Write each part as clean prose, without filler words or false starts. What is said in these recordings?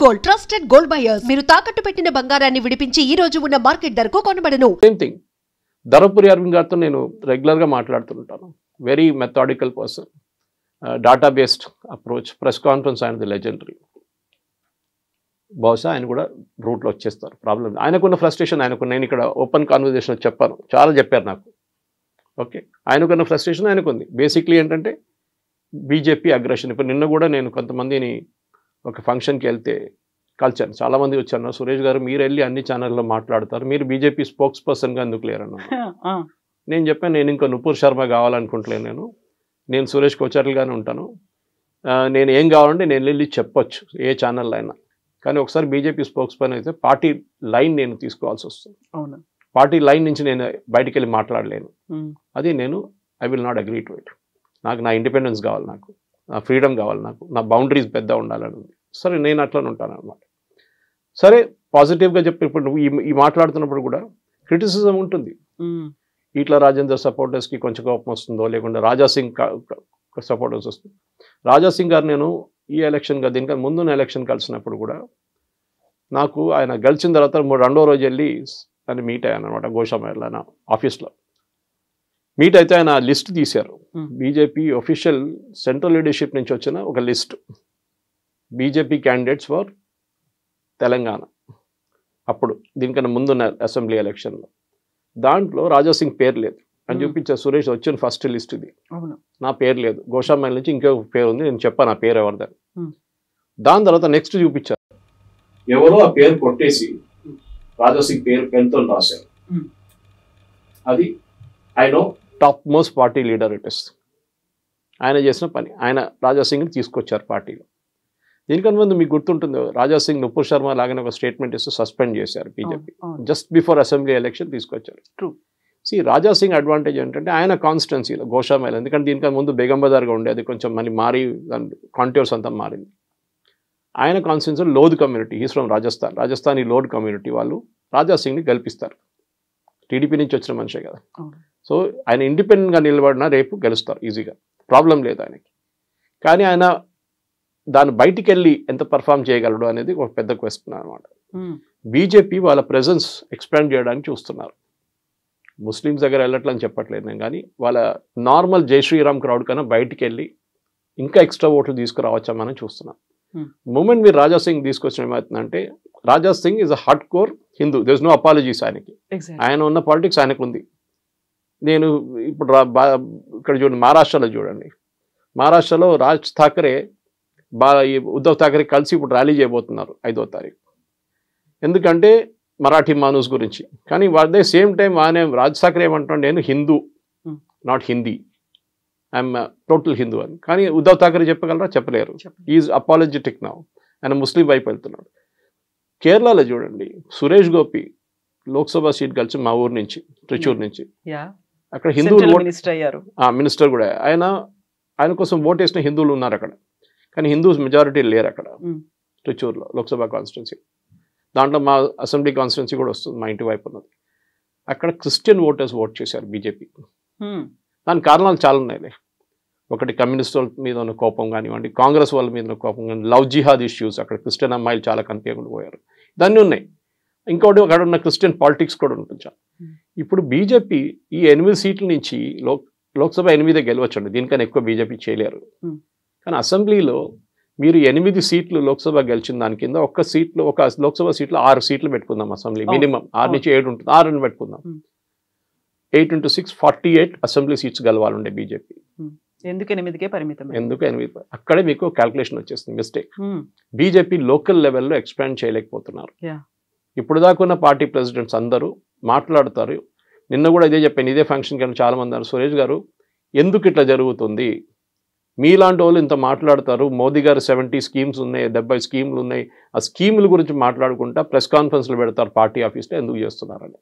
Gold trusted gold buyers. మీరు తాకట్టు పెట్టిన బంగారాన్ని విడిపించి ఈ రోజు ఉన్న మార్కెట్ ధరకు కొనబడను. సేమ్ థింగ్ ధర్మపురి అరవింద్ గారితో నేను రెగ్యులర్గా మాట్లాడుతుంటాను. Very methodical person, data based approach. Press conference ఆయనది లెజెండరీ. బహుశా ఆయన కూడా రూట్లో వచ్చేస్తారు. ప్రాబ్లం ఆయనకున్న ఫ్రస్ట్రేషన్ ఆయనకు, నేను ఇక్కడ ఓపెన్ కాన్వర్జేషన్ చెప్పాను, చాలా చెప్పారు నాకు. ఓకే, ఆయనకున్న ఫ్రస్ట్రేషన్ ఆయనకుంది. బేసిక్లీ ఏంటంటే బీజేపీ అగ్రెషన్. ఇప్పుడు నిన్న కూడా నేను కొంతమందిని ఒక ఫంక్షన్కి వెళ్తే కలిచాను. చాలామంది వచ్చాను, సురేష్ గారు మీరు వెళ్ళి అన్ని ఛానల్లో మాట్లాడతారు, మీరు బీజేపీ స్పోక్స్ పర్సన్గా ఎందుకు లేరన్నా. నేను చెప్పాను, నేను ఇంకా నుపూర్ శర్మ కావాలనుకుంటలేను, నేను సురేష్ కోచర్లుగానే ఉంటాను. నేను ఏం కావాలంటే నేను వెళ్ళి చెప్పొచ్చు ఏ ఛానల్లో అయినా. కానీ ఒకసారి బీజేపీ స్పోక్స్ పర్సన్ అయితే పార్టీ లైన్ నేను తీసుకోవాల్సి వస్తుంది. అవును, పార్టీ లైన్ నుంచి నేను బయటికి వెళ్ళి మాట్లాడలేను. అది నేను I will not agree to it. నాకు నా ఇండిపెండెన్స్ కావాలి, నాకు నా ఫ్రీడమ్ కావాలి, నాకు నా బౌండరీస్ పెద్ద ఉండాలని ఉంది. సరే, నేను అట్లనే ఉంటాను అనమాట. సరే, పాజిటివ్గా చెప్పి ఇప్పుడు నువ్వు ఈ మాట్లాడుతున్నప్పుడు కూడా క్రిటిసిజం ఉంటుంది. ఈట్ల రాజేందర్ సపోర్టర్స్కి కొంచెం కోపం వస్తుందో, లేకుండా రాజాసింగ్ సపోర్టర్స్ వస్తుంది. రాజాసింగ్ గారు నేను ఈ ఎలక్షన్గా దీనికన్నా ముందున్న ఎలక్షన్ కలిసినప్పుడు కూడా నాకు ఆయన గెలిచిన తర్వాత రెండో రోజు వెళ్ళి ఆయన మీట్ అయ్యాను అనమాట. గోషామహల్ ఆయన ఆఫీస్లో మీట్ అయితే ఆయన లిస్ట్ తీశారు. బీజేపీ ఒఫీషియల్ సెంట్రల్ లీడర్షిప్ నుంచి వచ్చిన ఒక list, BJP candidates for Telangana. అప్పుడు దీనికన్నా ముందున్న అసెంబ్లీ ఎలక్షన్లో దాంట్లో రాజాసింగ్ పేరు లేదు అని చూపించారు. సురేష్ వచ్చిన ఫస్ట్ లిస్ట్ ఇది, నా పేరు లేదు. గోషామహల్ నుంచి ఇంకో పేరు ఉంది, నేను చెప్పాను ఆ పేరు ఎవరిదని. దాని తర్వాత నెక్స్ట్ చూపించారు, ఎవరో ఆ పేరు కొట్టేసి రాజాసింగ్ పేరు పెన్తో రాశారు. అది I know top most party leader it is. ఆయన చేసిన పని, ఆయన రాజాసింగ్ని తీసుకొచ్చారు పార్టీలో. దీనికన్నా ముందు మీకు గుర్తుంటుంది, రాజాసింగ్ నుపూర్ శర్మ లాగానే ఒక స్టేట్మెంట్ ఇస్తూ సస్పెండ్ చేశారు BJP. Just before assembly election తీసుకొచ్చారు. రాజాసింగ్ అడ్వాంటేజ్ ఏంటంటే ఆయన కాన్స్టిట్యున్సీలో గోషామహల్, ఎందుకంటే దీనికన్నా ముందు బేగం బజార్గా ఉండేది, కొంచెం మళ్ళీ మారి కాంట్యూర్స్ అంతా మారింది. ఆయన constituency Lodh community, he's from Rajasthan ఈ లోధ్ కమ్యూనిటీ వాళ్ళు రాజాసింగ్ని గెలిపిస్తారు. టీడీపీ నుంచి వచ్చిన మనిషే కదా. సో ఆయన ఇండిపెండెంట్గా నిలబడినా రేపు గెలుస్తారు ఈజీగా, ప్రాబ్లం లేదు ఆయనకి. కానీ ఆయన దాన్ని బయటికి వెళ్ళి ఎంత పర్ఫామ్ చేయగలడు అనేది ఒక పెద్ద క్వశ్చన్ అనమాట. బీజేపీ వాళ్ళ ప్రెజెన్స్ ఎక్స్పాండ్ చేయడానికి చూస్తున్నారు. ముస్లిమ్స్ దగ్గర వెళ్ళట్లని చెప్పట్లేదు నేను, కానీ వాళ్ళ నార్మల్ జై శ్రీరామ్ క్రౌడ్ కన్నా బయటికి వెళ్ళి ఇంకా ఎక్స్ట్రా ఓట్లు తీసుకురావచ్చామని చూస్తున్నాం. మూమెంట్ మీరు రాజాసింగ్ తీసుకొచ్చిన ఏమవుతుందంటే, Raja Singh is a hard core Hindu, there is no apologies ఆయనకి. ఆయన ఉన్న పాలిటిక్స్ ఆయనకు ఉంది. నేను ఇప్పుడు ఇక్కడ చూడండి, మహారాష్ట్రలో చూడండి, మహారాష్ట్రలో రాజ్ ఠాకరే ఉద్ధవ్ ఠాకరే కలిసి ఇప్పుడు ర్యాలీ చేయబోతున్నారు 5వ తారీఖు. ఎందుకంటే మరాఠీ మానూస్ గురించి. కానీ అట్ ద సేమ్ టైం ఆయన రాజ్ ఠాకరే ఏమంటాడు, నేను Hindu not Hindi, I'm total Hindu అని. కానీ ఉద్ధవ్ ఠాకరే చెప్పగలరా? చెప్పలేరు. ఈజ్ అపాలజెటిక్ నౌ, ఆయన ముస్లిం వైపు వెళ్తున్నాడు. కేరళలో చూడండి, సురేష్ గోపి లోక్సభ సీట్ కలిసి మా ఊరు నుంచి, ట్రిచూర్ నుంచి, అక్కడ హిందువులు మినిస్టర్ కూడా ఆయన కోసం ఓట్ వేసిన హిందువులు ఉన్నారు అక్కడ. కానీ హిందూస్ మెజారిటీ లేరు అక్కడ ట్రిచూర్లో లోక్సభ కాన్స్టిట్యున్సీ. దాంట్లో మా అసెంబ్లీ కాన్స్టిట్యున్సీ కూడా వస్తుంది, మా ఇంటి వైపు ఉన్నది. అక్కడ క్రిస్టియన్ ఓటర్స్ ఓట్ చేశారు బీజేపీ. దానికి కారణాలు చాలా ఉన్నాయి. ఒకటి కమ్యూనిస్ట్ వాళ్ళ మీద ఉన్న కోపం కానివ్వండి, కాంగ్రెస్ వాళ్ళ మీద ఉన్న కోపం కానీ, లవ్ జిహాద్ ఇష్యూస్, అక్కడ క్రిస్టియన్ అమ్మాయిలు చాలా కనిపించకుండా పోయారు, దాన్ని ఉన్నాయి. ఇంకోటి అక్కడ ఉన్న క్రిస్టియన్ పాలిటిక్స్ కూడా ఉంటుంది. ఇప్పుడు బీజేపీ ఈ 8 సీట్ల నుంచి లోక్సభ 8 గెలవచ్చండి, దీనికన్నా ఎక్కువ బీజేపీ చేయలేరు. కానీ అసెంబ్లీలో మీరు 8 సీట్లు లోక్సభ గెలిచిన దాని కింద ఒక లోక్సభ సీట్లో 6 సీట్లు పెట్టుకుందాం. అసెంబ్లీ మినిమం 6 నుంచి 7 ఉంటుంది, 6 పెట్టుకుందాం. 8 into 6 48 అసెంబ్లీ సీట్స్ గెలవాలండే బీజేపీ. ఎందుకు 8కే పరిమితం? ఎందుకు 8? అక్కడే మీకు క్యాల్కులేషన్ వచ్చేస్తుంది, మిస్టేక్. బీజేపీ లోకల్ లెవెల్లో ఎక్స్పాండ్ చేయలేకపోతున్నారు. ఇప్పుడు దాకున్న పార్టీ ప్రెసిడెంట్స్ అందరూ మాట్లాడతారు. నిన్న కూడా ఇదే చెప్పాను, ఇదే ఫంక్షన్ కానీ చాలా మంది అన్నారు, సురేష్ గారు ఎందుకు ఇట్లా జరుగుతుంది, మీలాంటి వాళ్ళు ఇంత మాట్లాడతారు, మోదీ గారు 70 స్కీమ్స్ ఉన్నాయి, 70 స్కీములు ఉన్నాయి, ఆ స్కీముల గురించి మాట్లాడుకుంటా ప్రెస్ కాన్ఫరెన్స్లు పెడతారు పార్టీ ఆఫీస్లో, ఎందుకు చేస్తున్నారని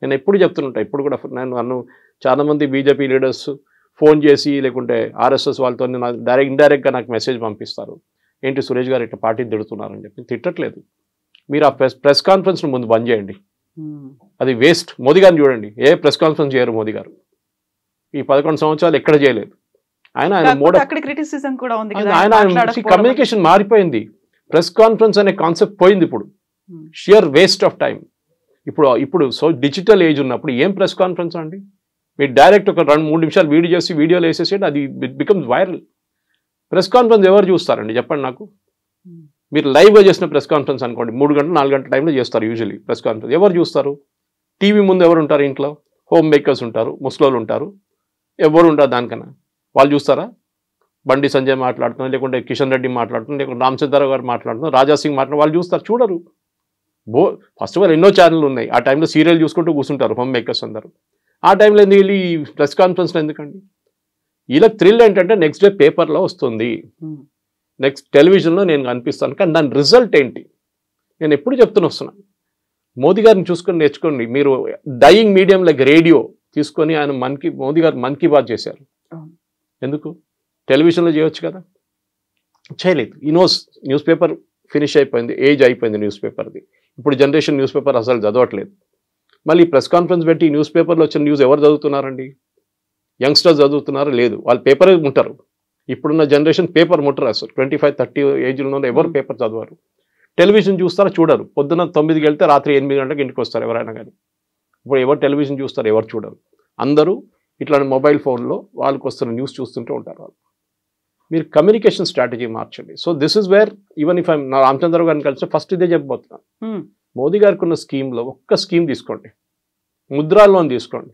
నేను ఎప్పుడు చెప్తుంటా. ఇప్పుడు కూడా నన్ను చాలామంది బీజేపీ లీడర్స్ ఫోన్ చేసి లేకుంటే ఆర్ఎస్ఎస్ వాళ్ళతో ఇండైరెక్ట్గా నాకు మెసేజ్ పంపిస్తారు, ఏంటి సురేష్ గారు ఇట్లా పార్టీ తిడుతున్నారని చెప్పి. తిట్టట్లేదు, మీరు ఆ ప్రెస్ కాన్ఫరెన్స్ ముందు బంద్ చేయండి, అది వేస్ట్. మోదీ గారిని చూడండి, ఏ ప్రెస్ కాన్ఫరెన్స్ చేయరు మోదీ గారు, ఈ 11 సంవత్సరాలు ఎక్కడ చేయలేదు. ఆయన కమ్యూనికేషన్ మారిపోయింది. ప్రెస్ కాన్ఫరెన్స్ అనే కాన్సెప్ట్ పోయింది ఇప్పుడు. Sheer waste of time. ఇప్పుడు సో డిజిటల్ ఏజ్ ఉన్నప్పుడు ఏం ప్రెస్ కాన్ఫరెన్స్ అండి? మీరు డైరెక్ట్ ఒక 2-3 నిమిషాలు వీడియో చేసి వీడియోలో వేసేసేయండి, అది బికమ్స్ వైరల్. ప్రెస్ కాన్ఫరెన్స్ ఎవరు చూస్తారండి చెప్పండి నాకు? మీరు లైవ్గా చేసిన ప్రెస్ కాన్ఫరెన్స్ అనుకోండి, 3 గంటలు 4 గంటల టైంలో చేస్తారు యూజువల్లీ ప్రెస్ కాన్ఫరెన్స్. ఎవరు చూస్తారు? టీవీ ముందు ఎవరు ఉంటారు? ఇంట్లో హోమ్ మేకర్స్ ఉంటారు, ముసలోళ్ళు ఉంటారు, ఎవరు ఉంటారు దానికన్నా? వాళ్ళు చూస్తారా? బండి సంజయ్ మాట్లాడుతున్నారు, లేకుంటే కిషన్ రెడ్డి మాట్లాడుతున్నారు, లేకుంటే రామచంద్రరావు గారు మాట్లాడుతున్నారు, రాజాసింగ్ మాట్లాడుతున్నారు, వాళ్ళు చూస్తారు? చూడరు. ఫస్ట్ ఆఫ్ ఆల్ ఎన్నో ఛానళ్ళు ఉన్నాయి, ఆ టైంలో సీరియల్ చూసుకుంటూ కూర్చుంటారు హోమ్ మేకర్స్ అందరూ. ఆ టైంలో ఎందుకు వెళ్ళి ఈ ప్రెస్ కాన్ఫరెన్స్లో ఎందుకండి? ఇలా థ్రిల్ ఏంటంటే నెక్స్ట్ డే పేపర్లో వస్తుంది, నెక్స్ట్ టెలివిజన్లో నేను కనిపిస్తాను, కానీ దాని రిజల్ట్ ఏంటి? నేను ఎప్పుడు చెప్తూనే వస్తున్నాను, మోదీ గారిని చూసుకొని నేర్చుకోండి. మీరు డయింగ్ మీడియం లైక్ రేడియో తీసుకొని ఆయన మోదీ గారు మన్ కీ బాత్ చేశారు. ఎందుకు? టెలివిజన్లో చేయొచ్చు కదా, చేయలేదు. ఈ న్యూస్ పేపర్ ఫినిష్ అయిపోయింది, ఏజ్ అయిపోయింది న్యూస్ పేపర్ది. ఇప్పుడు జనరేషన్ న్యూస్ పేపర్ అసలు చదవట్లేదు. మళ్ళీ ప్రెస్ కాన్ఫరెన్స్ పెట్టి ఈ న్యూస్ పేపర్లో వచ్చిన న్యూస్ ఎవరు చదువుతున్నారండి? యంగ్స్టర్స్ చదువుతున్నారా? లేదు, వాళ్ళు పేపరే ఉంటారు. ఇప్పుడున్న జనరేషన్ పేపర్ ముట్టరు అసలు. 25-30 ఏజ్లో ఎవరు పేపర్ చదవరు. టెలివిజన్ చూస్తారా? చూడరు. పొద్దున్న 9కి వెళ్తే రాత్రి 8 గంటలకు ఇంటికి వస్తారు ఎవరైనా కానీ. ఇప్పుడు ఎవరు టెలివిజన్ చూస్తారు? ఎవరు చూడరు. అందరూ ఇట్లాంటి మొబైల్ ఫోన్లో వాళ్ళకి వస్తున్న న్యూస్ చూస్తుంటూ ఉంటారు వాళ్ళు. మీరు కమ్యూనికేషన్ స్ట్రాటజీ మార్చండి. So this is where even if నా రామచంద్రరావు గారిని కలిసి ఫస్ట్ ఇదే చెప్పబోతున్నాను. మోదీ గారికి ఉన్న స్కీమ్లో ఒక్క స్కీమ్ తీసుకోండి, ముద్రా లోన్ తీసుకోండి.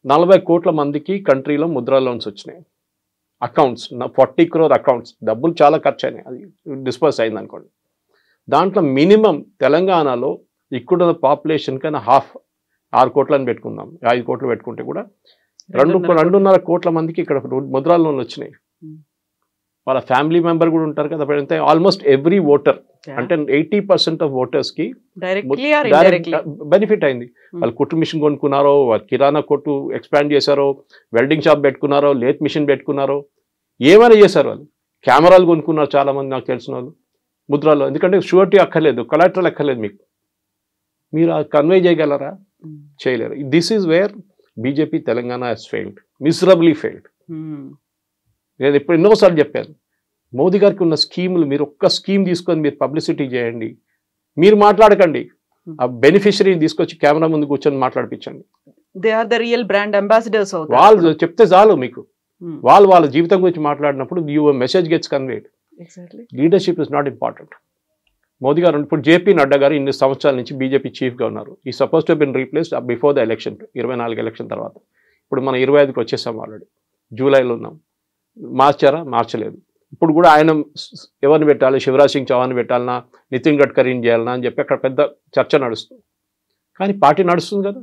40 కోట్ల మందికి కంట్రీలో ముద్రా లోన్స్ వచ్చినాయి. అకౌంట్స్ 40 crore అకౌంట్స్, డబ్బులు చాలా ఖర్చు అయినాయి, అది డిస్పర్స్ అయింది అనుకోండి. దాంట్లో మినిమం తెలంగాణలో ఇక్కడున్న పాపులేషన్ కన్నా 6 కోట్లని పెట్టుకుందాం, 5 కోట్లు పెట్టుకుంటే కూడా 2.5 కోట్ల మందికి ఇక్కడ ముద్రా లోన్లు వచ్చినాయి. వాళ్ళ ఫ్యామిలీ మెంబర్ కూడా ఉంటారు కదా. అంటే ఆల్మోస్ట్ ఎవ్రీ ఓటర్, అంటే 80% ఆఫ్ ఓటర్స్కి బెనిఫిట్ అయింది. వాళ్ళు కుట్టు మిషన్ కొనుక్కున్నారో, వాళ్ళు కిరాణా కొట్టు ఎక్స్పాండ్ చేశారో, వెల్డింగ్ షాప్ పెట్టుకున్నారో, లేత్ మిషన్ పెట్టుకున్నారో, ఏమైనా చేశారు. వాళ్ళు కెమెరాలు కొనుక్కున్నారు చాలా మంది నాకు తెలిసిన వాళ్ళు ముద్రాలో. ఎందుకంటే షూరిటీ అక్కర్లేదు, కొలాటరల్ అక్కర్లేదు మీకు. మీరు కన్వే చేయగలరా? చేయలేరు. This is where BJP Telangana has failed, miserably failed. నేను ఇప్పుడు ఎన్నోసార్లు చెప్పాను, మోదీ గారికి ఉన్న స్కీములు మీరు ఒక్క స్కీమ్ తీసుకొని మీరు పబ్లిసిటీ చేయండి. మీరు మాట్లాడకండి, ఆ బెనిఫిషరీని తీసుకొచ్చి కెమెరా ముందు కూర్చొని మాట్లాడిపించండి. They are the real brand ambassadors. వాళ్ళు చెప్తే చాలు మీకు. వాళ్ళు వాళ్ళ జీవితం గురించి మాట్లాడినప్పుడు your message gets conveyed. Leadership is not important. Modi garu ఇప్పుడు జేపీ నడ్డా గారు ఇన్ని సంవత్సరాల నుంచి బీజేపీ చీఫ్గా ఉన్నారు. ఈ suppose to been replaced before the election, 24 election తర్వాత. ఇప్పుడు మనం 25కి వచ్చేసాం, ఆల్రెడీ జూలైలో ఉన్నాం. మార్చారా? మార్చలేదు. ఇప్పుడు కూడా ఆయన ఎవరిని పెట్టాలి, శివరాజ్ సింగ్ చౌహాన్ పెట్టాలన్నా, నితిన్ గడ్కరీని చేయాలన్నా అని చెప్పి అక్కడ పెద్ద చర్చ నడుస్తుంది. కానీ పార్టీ నడుస్తుంది కదా.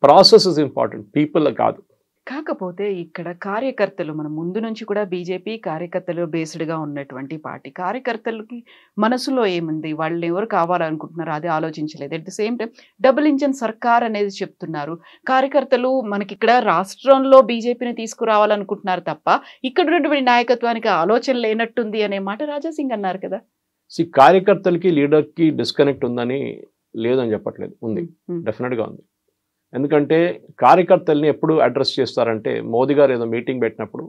ప్రాసెస్ ఇస్ ఇంపార్టెంట్, పీపుల్ కాదు. కాకపోతే ఇక్కడ కార్యకర్తలు, మన ముందు నుంచి కూడా బీజేపీ కార్యకర్తలు బేస్డ్గా ఉన్నటువంటి పార్టీ. కార్యకర్తలకి మనసులో ఏముంది, వాళ్ళు ఎవరు కావాలనుకుంటున్నారు అది ఆలోచించలేదు. At the same time double engine సర్కార్ అనేది చెప్తున్నారు. కార్యకర్తలు మనకి ఇక్కడ రాష్ట్రంలో బీజేపీని తీసుకురావాలనుకుంటున్నారు తప్ప ఇక్కడ ఉన్నటువంటి నాయకత్వానికి ఆలోచన లేనట్టుంది అనే మాట రాజాసింగ్ అన్నారు కదా. కార్యకర్తలకి లీడర్కి డిస్కనెక్ట్ ఉందని లేదని చెప్పట్లేదు, ఉంది, డెఫినెట్గా ఉంది. ఎందుకంటే కార్యకర్తల్ని ఎప్పుడు అడ్రస్ చేస్తారంటే, మోదీ గారు ఏదో మీటింగ్ పెట్టినప్పుడు,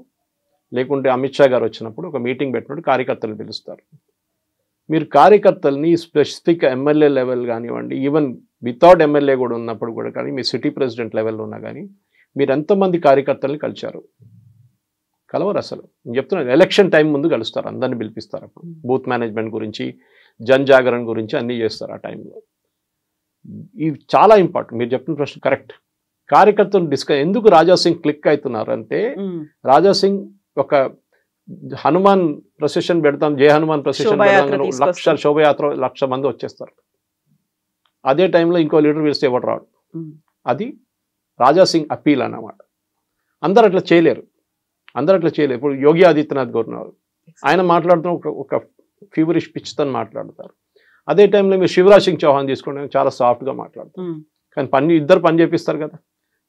లేకుంటే అమిత్ షా గారు వచ్చినప్పుడు ఒక మీటింగ్ పెట్టినప్పుడు కార్యకర్తలు పిలుస్తారు. మీరు కార్యకర్తల్ని స్పెసిఫిక్ ఎమ్మెల్యే లెవెల్ కానివ్వండి, ఈవెన్ వితౌట్ ఎమ్మెల్యే కూడా ఉన్నప్పుడు కూడా కానీ, మీ సిటీ ప్రెసిడెంట్ లెవెల్లో ఉన్నా కానీ మీరు ఎంతమంది కార్యకర్తల్ని కలిశారు? కలవరు అసలు. నేను చెప్తున్నాను, ఎలక్షన్ టైం ముందు కలుస్తారు, అందరిని పిలిపిస్తారు. అప్పుడు బూత్ మేనేజ్మెంట్ గురించి, జన్ జాగరణ గురించి అన్నీ చేస్తారు ఆ టైంలో. ఇవి చాలా ఇంపార్టెంట్. మీరు చెప్పిన ప్రశ్న కరెక్ట్. కార్యకర్తలు ఎందుకు రాజాసింగ్ క్లిక్ అవుతున్నారు అంటే, రాజాసింగ్ ఒక హనుమాన్ ప్రొసెషన్ పెడతాం, జయ హనుమాన్ ప్రొసెషన్ పెడతాం, 1,00,000 శోభయాత్ర 1,00,000 మంది వచ్చేస్తారు. అదే టైంలో ఇంకో లీడర్ పిలిస్తే ఎవరు రాడు. అది రాజాసింగ్ అప్పీల్ అన్నమాట. అందరు అట్లా చేయలేరు. ఇప్పుడు యోగి ఆదిత్యనాథ్ గవర్నర్ ఆయన మాట్లాడుతూ ఒక ఫీవరిష్ పిచ్తో మాట్లాడతారు. అదే టైంలో మీరు శివరాజ్ సింగ్ చౌహాన్ తీసుకోండి, చాలా సాఫ్ట్గా మాట్లాడతారు. కానీ ఇద్దరు పని చేపిస్తారు కదా.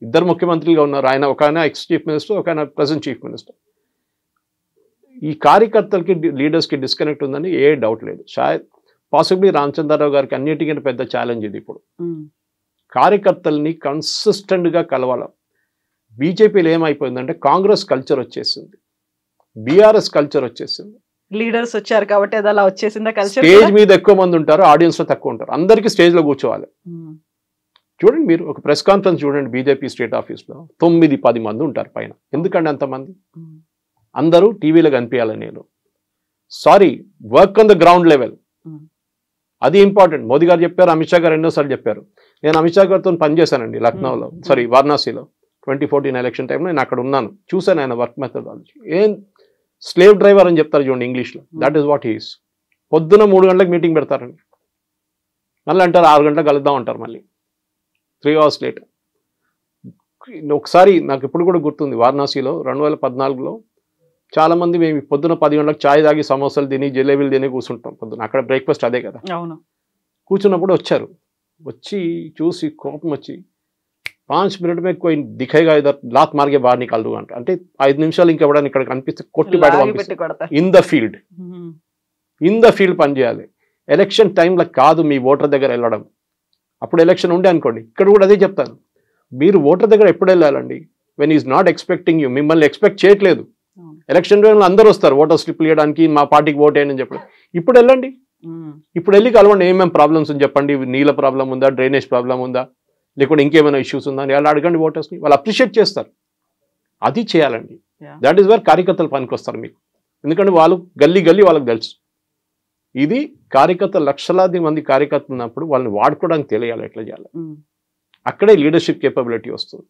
ఇద్దరు ముఖ్యమంత్రులుగా ఉన్నారు. ఒక ఆయన ఎక్స్ చీఫ్ మినిస్టర్, ఒక ఆయన ప్రెసెంట్ చీఫ్ మినిస్టర్. ఈ కార్యకర్తలకి లీడర్స్కి డిస్కనెక్ట్ ఉందని ఏ డౌట్ లేదు. పాసిబ్లీ రామచంద్రరావు గారికి అన్నిటికంటే పెద్ద ఛాలెంజ్ ఇది. ఇప్పుడు కార్యకర్తల్ని కన్సిస్టెంట్గా కలవాలి. బీజేపీలో ఏమైపోయిందంటే కాంగ్రెస్ కల్చర్ వచ్చేసింది, బీఆర్ఎస్ కల్చర్ వచ్చేసింది. లీడర్స్ వచ్చారు కాబట్టి అది అలా వచ్చేసిందా కల్చర్? స్టేజ్ మీద ఎక్కువ మంది ఉంటారు, ఆడియన్స్ లో తక్కువ ఉంటారు. అందరికీ స్టేజ్ లో కూర్చోవాలి. చూడండి మీరు ఒక ప్రెస్ కాన్ఫరెన్స్ చూడండి, బీజేపీ స్టేట్ ఆఫీస్ లో 9-10 మంది ఉంటారు పైన. ఎందుకంటే అంతమంది? అందరూ టీవీలో కనిపించాలని. నేను sorry, work on the ground level, అది ఇంపార్టెంట్. మోదీ గారు చెప్పారు, అమిత్ షా గారు ఎన్నోసార్లు చెప్పారు. నేను అమిత్ షా గారితో పనిచేశానండి లక్నోలో, సారీ వారణాసిలో 2014 ఎలక్షన్ టైంలో. నేను అక్కడ ఉన్నాను, చూశాను ఆయన వర్క్ మెథడాలజీ. ఏం స్లేవ్ డ్రైవర్ అని చెప్తారు చూడండి ఇంగ్లీష్లో, దట్ ఈస్ వాట్ హీస్. పొద్దున 3 గంటలకు మీటింగ్ పెడతారండి, మళ్ళీ అంటారు 6 గంటలకు కలుద్దాం అంటారు, మళ్ళీ 3 hours లేట్. ఒకసారి నాకు ఇప్పుడు కూడా గుర్తుంది, వారణాసిలో 2014లో చాలామంది మేము పొద్దున 10 గంటలకు ఛాయ్ తాగి సమోసాలు తిని జిలేబీలు తిని కూర్చుంటాం పొద్దున. అక్కడ బ్రేక్ఫాస్ట్ అదే కదా. అవును. కూర్చున్నప్పుడు వచ్చారు, వచ్చి చూసి కోపం వచ్చి 5 మినిట్ మీద कोई दिखेगा इधर लात मार के बाहर निकाल दूंगा అంటే 5 నిమిషాలు ఇంకెవడని ఇక్కడ కనిపిస్తే కొట్టి బయట పంపిస్తారు. ఇన్ ద ఫీల్డ్ పనిచేయాలి. ఎలక్షన్ టైంలో కాదు మీ ఓటర్ దగ్గర వెళ్ళడం. అప్పుడు ఎలక్షన్ ఉండే అనుకోండి, ఇక్కడ కూడా అదే చెప్తాను, మీరు ఓటర్ దగ్గర ఎప్పుడు వెళ్ళాలండి? When is not expecting you, మిమ్మల్ని ఎక్స్పెక్ట్ చేయట్లేదు. ఎలక్షన్ టైంలో అందరూ వస్తారు ఓటర్ స్లిప్లు ఇవ్వడానికి, మా పార్టీకి ఓట్ వేయని చెప్పడం. ఇప్పుడు వెళ్ళండి, ఇప్పుడు వెళ్ళి కలవండి, ఏమేమి ప్రాబ్లమ్స్ అని చెప్పండి. నీళ్ళ ప్రాబ్లం ఉందా, డ్రైనేజ్ ప్రాబ్లం ఉందా, లేకుంటే ఇంకేమైనా ఇష్యూస్ ఉందా అని వాళ్ళు అడగండి ఓటర్స్ని, వాళ్ళు అప్రిషియేట్ చేస్తారు. అది చేయాలండి. దట్ ఈస్ వేర్ కార్యకర్తలు పనికి వస్తారు మీకు. ఎందుకంటే వాళ్ళు గల్లీ వాళ్ళకి తెలుసు. ఇది కార్యకర్తలు, లక్షలాది మంది కార్యకర్తలు ఉన్నప్పుడు వాళ్ళని వాడుకోవడానికి తెలియాలి ఎట్లా చేయాలి. అక్కడే లీడర్షిప్ కేపబిలిటీ వస్తుంది.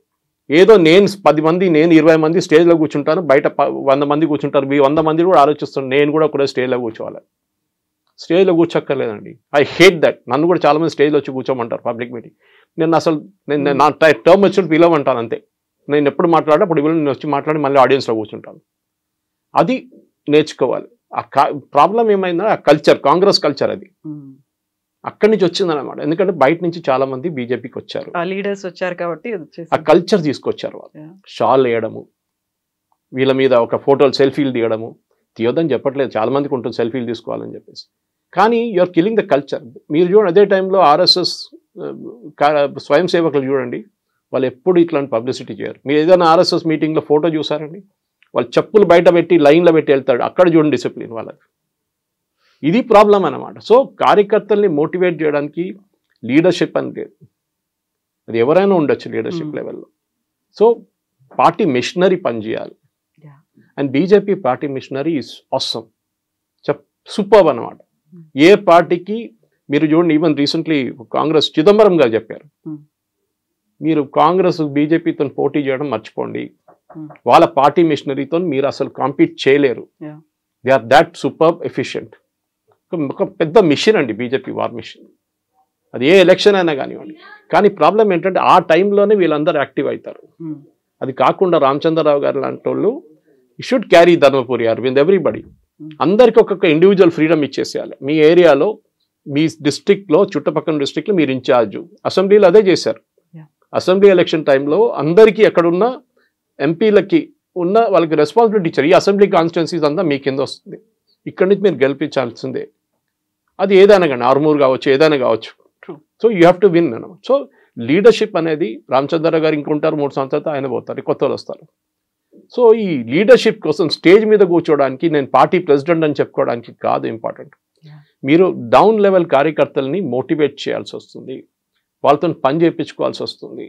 ఏదో నేను 10 మంది, నేను 20 మంది స్టేజ్లో కూర్చుంటాను, బయట 100 మంది కూర్చుంటారు, 100 మంది కూడా ఆలోచిస్తాను నేను కూడా ఒకటే స్టేజ్లో కూర్చోవాలి. స్టేజ్లో కూర్చోక్కర్లేదండి. I hate that. నన్ను కూడా చాలామంది స్టేజ్లో వచ్చి కూర్చోమంటారు పబ్లిక్ మీటింగ్. నేను నా టర్మ్ వచ్చినప్పుడు పిలవమంటాను అంతే. నేను ఎప్పుడు మాట్లాడే అప్పుడు నేను వచ్చి మాట్లాడి మళ్ళీ ఆడియన్స్లో కూర్చుంటాను. అది నేర్చుకోవాలి. ఆ ప్రాబ్లం ఏమైందో ఆ కల్చర్, కాంగ్రెస్ కల్చర్ అది అక్కడి నుంచి వచ్చిందనమాట. ఎందుకంటే బయట నుంచి చాలా మంది బీజేపీకి వచ్చారు, లీడర్స్ వచ్చారు కాబట్టి ఆ కల్చర్ తీసుకొచ్చారు. వాళ్ళు షాల్ వేయడము, వీళ్ళ మీద ఒక ఫోటోలు సెల్ఫీలు తీయడము, తీయొద్దని చెప్పట్లేదు, చాలా మందికి ఉంటుంది సెల్ఫీలు తీసుకోవాలని చెప్పేసి, కానీ యూఆర్ కిల్లింగ్ ద కల్చర్. మీరు చూడండి, అదే టైంలో ఆర్ఎస్ఎస్ స్వయం సేవకులు చూడండి, వాళ్ళు ఎప్పుడు ఇట్లాంటి పబ్లిసిటీ చేయరు. మీరు ఏదైనా ఆర్ఎస్ఎస్ మీటింగ్లో ఫోటో చూసారండి, వాళ్ళు చెప్పులు బయట పెట్టి లైన్లో పెట్టి వెళ్తాడు, అక్కడ చూడండి డిసిప్లిన్ వాళ్ళకి. ఇది ప్రాబ్లం అన్నమాట. సో కార్యకర్తల్ని మోటివేట్ చేయడానికి లీడర్షిప్ అని లేదు, అది ఎవరైనా ఉండొచ్చు లీడర్షిప్ లెవెల్లో. సో పార్టీ మిషనరీ పనిచేయాలి. And BJP party machinery is awesome, superb అన్నమాట. ఏ పార్టీకి మీరు చూడండి, ఈవెన్ రీసెంట్లీ కాంగ్రెస్ చిదంబరం గారు చెప్పారు, మీరు కాంగ్రెస్ బీజేపీతో పోటీ చేయడం మర్చిపోండి, వాళ్ళ పార్టీ మిషనరీతో మీరు అసలు కాంపీట్ చేయలేరు. They are that superb efficient. ఒక పెద్ద మిషన్ అండి బీజేపీ వార్ మిషన్. అది ఏ ఎలక్షన్ అయినా కానివ్వండి. కానీ ప్రాబ్లం ఏంటంటే ఆ టైంలోనే వీళ్ళందరూ యాక్టివ్ అవుతారు. అది కాకుండా రామచంద్రరావు గారు లాంటి వాళ్ళు should carry Dharmapuri Arvind everybody. అందరికీ ఒక్కొక్క ఇండివిజువల్ ఫ్రీడమ్ ఇచ్చేసేయాలి. మీ ఏరియాలో, మీ డిస్ట్రిక్ట్లో, చుట్టుపక్కల డిస్ట్రిక్ట్లో మీరు ఇన్ఛార్జు. అసెంబ్లీలో అదే చేశారు. అసెంబ్లీ ఎలక్షన్ టైంలో అందరికీ ఎక్కడున్న ఎంపీలకి ఉన్న వాళ్ళకి రెస్పాన్సిబిలిటీ ఇచ్చారు. ఈ అసెంబ్లీ కాన్స్టిట్యున్సీస్ అంతా మీ కింద వస్తుంది, ఇక్కడి నుంచి మీరు గెలిపించాల్సిందే. అది ఏదైనా కానీ, ఆర్మూర్ కావచ్చు, ఏదైనా కావచ్చు. So you have to win అన్నమాట. సో లీడర్షిప్ అనేది రామచంద్రరావు గారు ఇంకుంటారు, 3 సంవత్సరాలతో ఆయన పోతారు, కొత్త వాళ్ళు వస్తారు. సో ఈ లీడర్షిప్ కోసం స్టేజ్ మీద కూర్చోవడానికి, నేను పార్టీ ప్రెసిడెంట్ అని చెప్పుకోవడానికి కాదు ఇంపార్టెంట్. మీరు డౌన్ లెవెల్ కార్యకర్తల్ని మోటివేట్ చేయాల్సి వస్తుంది, వాళ్ళతో పని చేయించుకోవాల్సి వస్తుంది.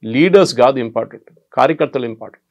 లీడర్స్ కాదు ఇంపార్టెంట్, కార్యకర్తలు ఇంపార్టెంట్.